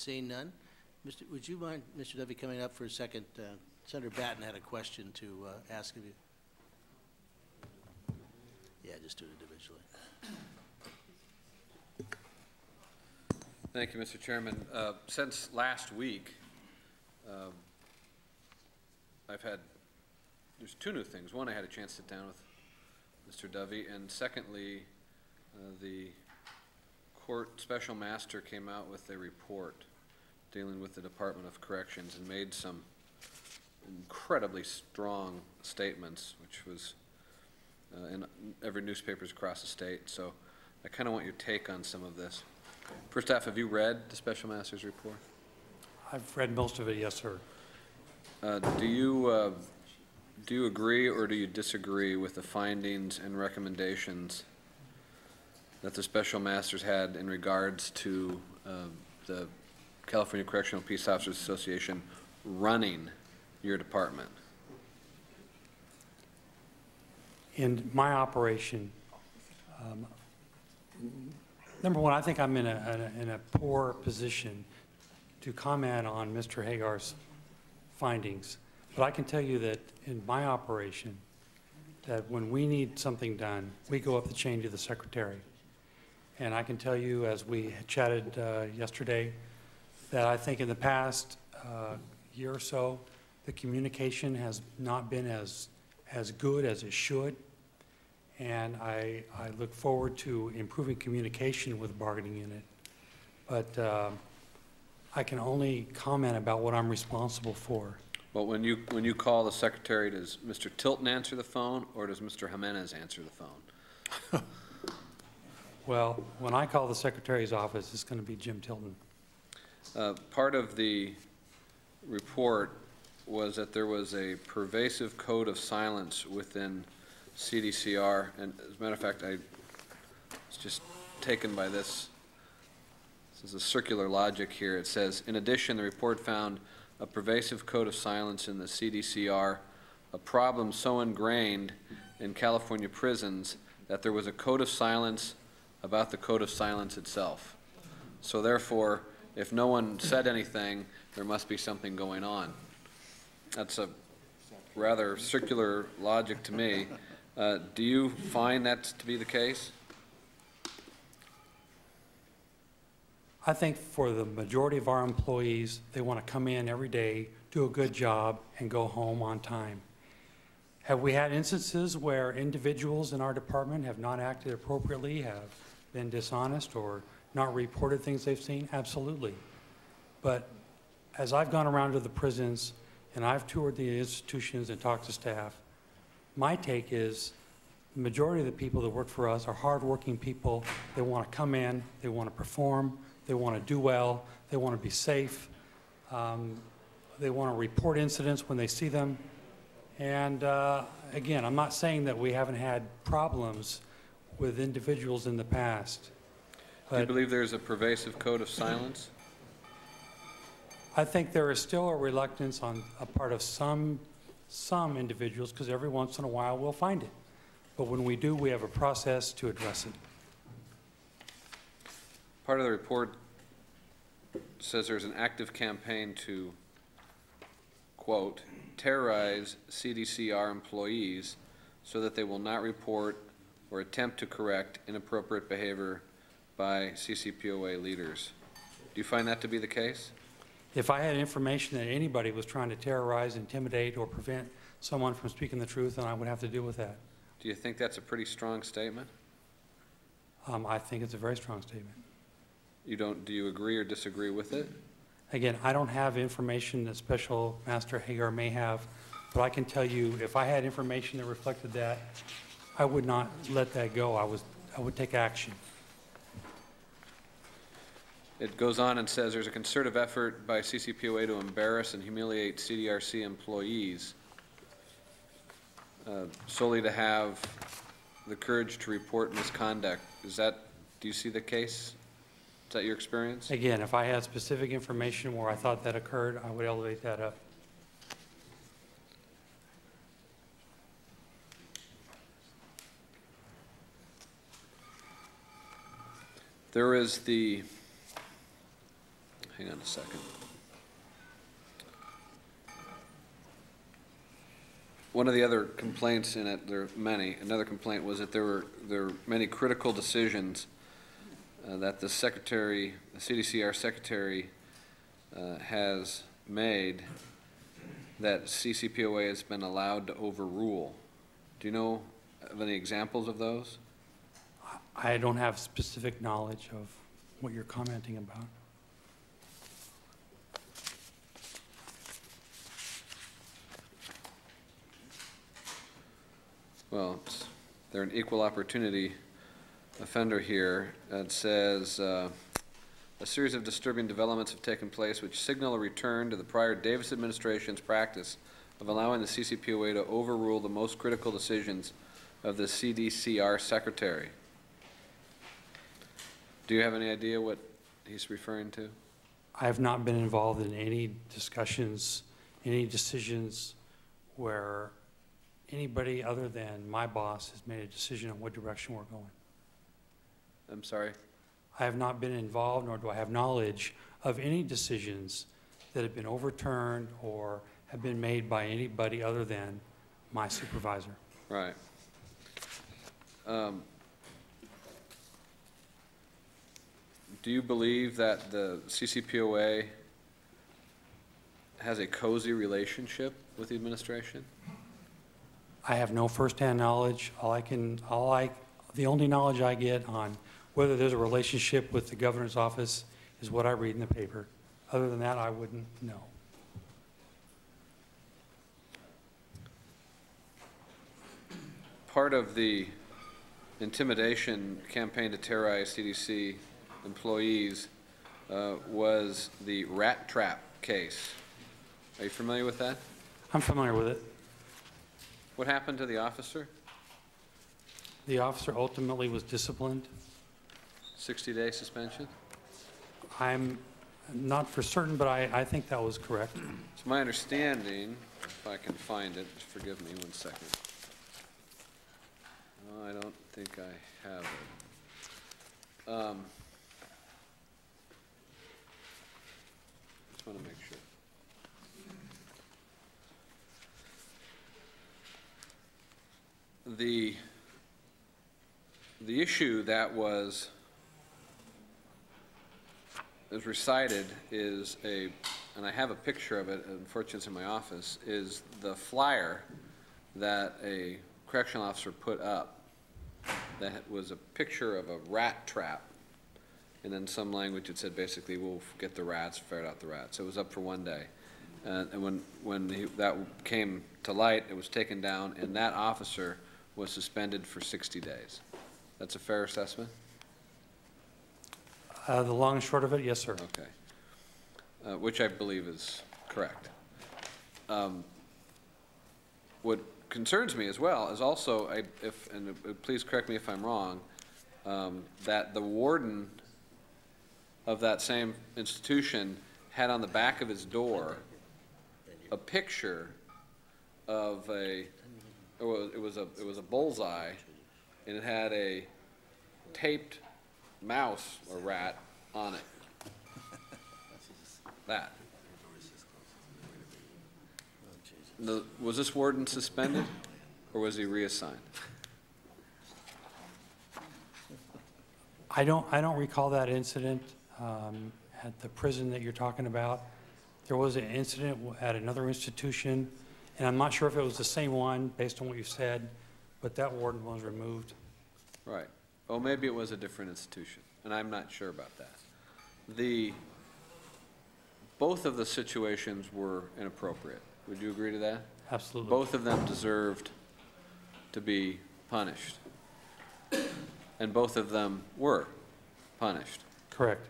Seeing none, would you mind, Mr. Dovey, coming up for a second? Senator Batten had a question to ask of you. Yeah, just do it individually. Thank you, Mr. Chairman. Since last week, there's two new things. One, I had a chance to sit down with Mr. Dovey, and secondly, the court special master came out with a report dealing with the Department of Corrections and made some incredibly strong statements, which was in every newspapers across the state. So I kind of want your take on some of this. First off, have you read the special master's report? I've read most of it, yes, sir. Do you agree or do you disagree with the findings and recommendations that the special masters had in regards to the California Correctional Peace Officers Association running your department? In my operation, number one, I think I'm in a poor position to comment on Mr. Hagar's findings. But I can tell you that in my operation, that when we need something done, we go up the chain to the secretary. And I can tell you, as we chatted yesterday, that I think in the past year or so, the communication has not been as good as it should. And I look forward to improving communication with the bargaining unit. But I can only comment about what I'm responsible for. Well, when you call the secretary, does Mr. Tilton answer the phone or does Mr. Jimenez answer the phone? Well, when I call the secretary's office, it's going to be Jim Tilton. Part of the report was that there was a pervasive code of silence within CDCR, and as a matter of fact, I was just taken by this. This is a circular logic here. It says, in addition, the report found a pervasive code of silence in the CDCR, a problem so ingrained in California prisons that there was a code of silence about the code of silence itself. So therefore, if no one said anything, there must be something going on. That's a rather circular logic to me. Do you find that to be the case? I think for the majority of our employees, they want to come in every day, do a good job, and go home on time. Have we had instances where individuals in our department have not acted appropriately, have been dishonest, or not reported things they've seen? Absolutely. But as I've gone around to the prisons and I've toured the institutions and talked to staff, my take is the majority of the people that work for us are hardworking people. They want to come in, they want to perform, they want to do well, they want to be safe, they want to report incidents when they see them. And again, I'm not saying that we haven't had problems with individuals in the past. Do you believe there's a pervasive code of silence? I think there is still a reluctance on a part of some individuals, because every once in a while we'll find it. But when we do, we have a process to address it. Part of the report says there's an active campaign to, quote, terrorize CDCR employees so that they will not report or attempt to correct inappropriate behavior by CCPOA leaders. Do you find that to be the case? If I had information that anybody was trying to terrorize, intimidate, or prevent someone from speaking the truth, then I would have to deal with that. Do you think that's a pretty strong statement? I think it's a very strong statement. Do you agree or disagree with it? Again, I don't have information that Special Master Hagar may have, but I can tell you if I had information that reflected that, I would not let that go. I would take action. It goes on and says there's a concerted effort by CCPOA to embarrass and humiliate CDRC employees solely to have the courage to report misconduct. Do you see the case? Is that your experience? Again, if I had specific information where I thought that occurred, I would elevate that up. There is hang on a second. One of the other complaints in it, there are many, another complaint was that there were many critical decisions that the secretary, the CDCR secretary has made that CCPOA has been allowed to overrule. Do you know of any examples of those? I don't have specific knowledge of what you're commenting about. Well, they're an equal opportunity offender here. It says, a series of disturbing developments have taken place which signal a return to the prior Davis administration's practice of allowing the CCPOA to overrule the most critical decisions of the CDCR secretary. Do you have any idea what he's referring to? I have not been involved in any discussions, any decisions where anybody other than my boss has made a decision on what direction we're going. I'm sorry? I have not been involved, nor do I have knowledge of any decisions that have been overturned or have been made by anybody other than my supervisor. Right. Do you believe that the CCPOA has a cozy relationship with the administration? I have no firsthand knowledge. The only knowledge I get on whether there's a relationship with the governor's office is what I read in the paper. Other than that, I wouldn't know. Part of the intimidation campaign to terrorize CDC employees was the rat trap case. Are you familiar with that? I'm familiar with it. What happened to the officer? The officer ultimately was disciplined. 60-day suspension? I'm not for certain, but I think that was correct. It's my understanding, if I can find it, forgive me 1 second. No, I don't think I have it. Just want to make sure. The issue that was recited is and I have a picture of it, unfortunately it's in my office, is the flyer that a correctional officer put up that was a picture of a rat trap, and then some language that said basically we'll get the rats, ferret out the rats. So it was up for 1 day. And when that came to light, it was taken down, and that officer was suspended for 60 days. That's a fair assessment? The long and short of it, yes, sir. Okay. Which I believe is correct. What concerns me as well is also, please correct me if I'm wrong, that the warden of that same institution had on the back of his door a picture of it was a bullseye, and it had a taped mouse or rat on it. That. Was this warden suspended, or was he reassigned? I don't recall that incident at the prison that you're talking about. There was an incident at another institution, and I'm not sure if it was the same one based on what you said, but that warden was removed. Right. Oh, maybe it was a different institution, and I'm not sure about that. Both of the situations were inappropriate. Would you agree to that? Absolutely. Both of them deserved to be punished, and both of them were punished. Correct.